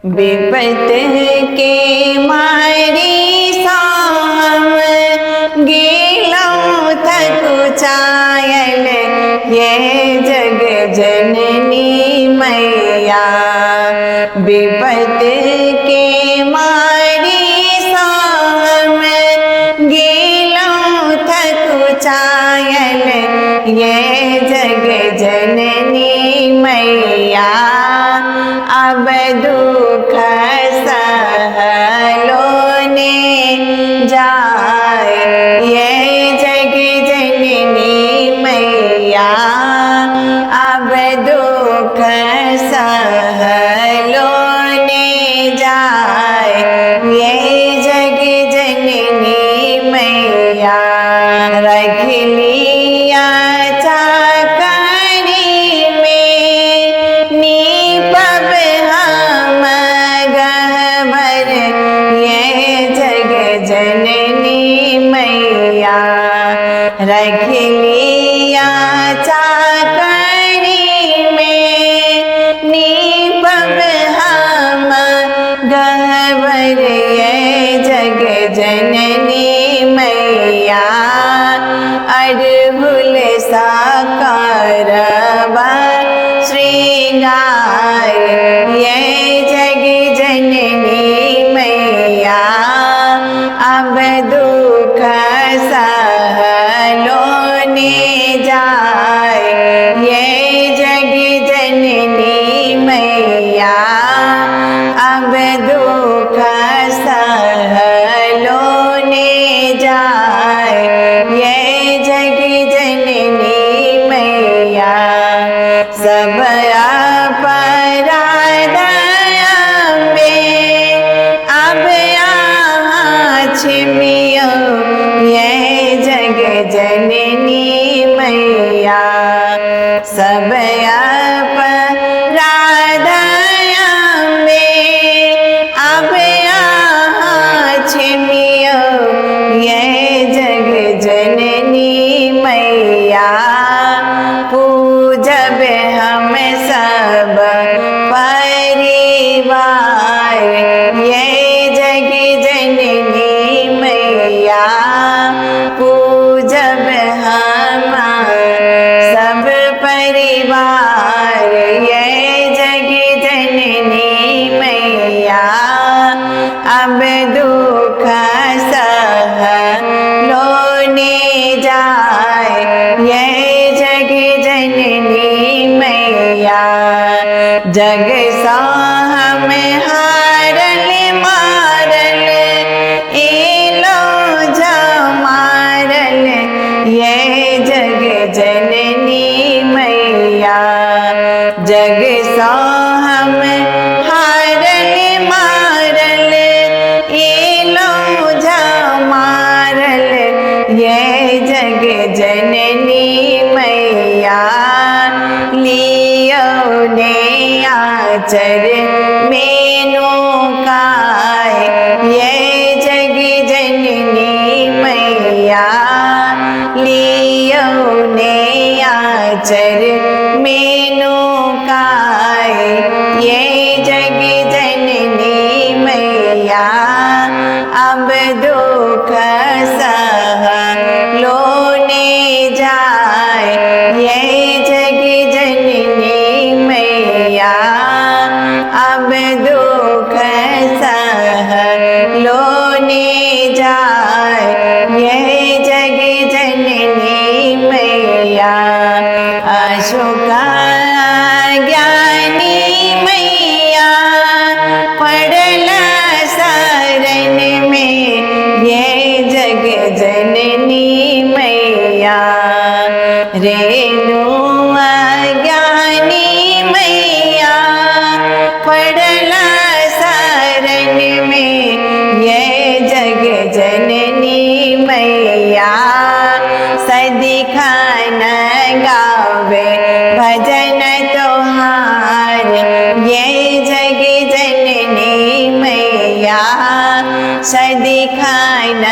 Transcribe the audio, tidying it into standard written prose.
विपत के मारी साम गेलों थक चायल ये जग जननी मैया। विपत के मारी साम गेलों थक चायल ये जग जननी मैया। अब दुख सहलो ने जाए ये जग जननी मैया। अब दुख सहलो ने जाए ये जग जननी मैया। रख लिया चाकरी में नीपब हम गहवर ये जग जननी मैया। रख लिया चाकरी में नीपब हम गहवर ये जग जननी मैया। अड़हुल साकारवा श्रृंगार ये जग जननी मैया। अब दुख सहलो ने जाए ये जग जननी मैया। अब दुख सहलो ने जाए ये जग जननी मैया। सब अपराधया में अब यहाँ छिमियो ये जग जननी मैया। सब अपराधया में अब यहाँ छिमियो ये जग जननी मैया। पूजब हम सब परिवार ये जग जननी मैया। पूजब हम सब परिवार ये जग जननी मैया। अब दुख सहलो ने जाए ये जग जननी मैया। जग साम हारल मारल एलो जमारल ये जग जननी मैया। जग साम हारल मारल एलो जमारल ये जग जननी मैया। लियो ने आचर मेनू काय ये जग जननी मैया। लियो ने आचर मेनू काय ये जग जननी मैया। अब दुख सहलो ने जाए ये जग जननी मैया। अब दुख सहलो ने जाए ये जग जननी मैया। अशोका ज्ञानी मैया पड़ला शरण में ये जग जननी मैया। रेणु ज्ञानी मैया पड़ला शरण में ये जग जननी मैया। सदिखन गावे भजन तोहार ये जग जननी मैया। सदिखन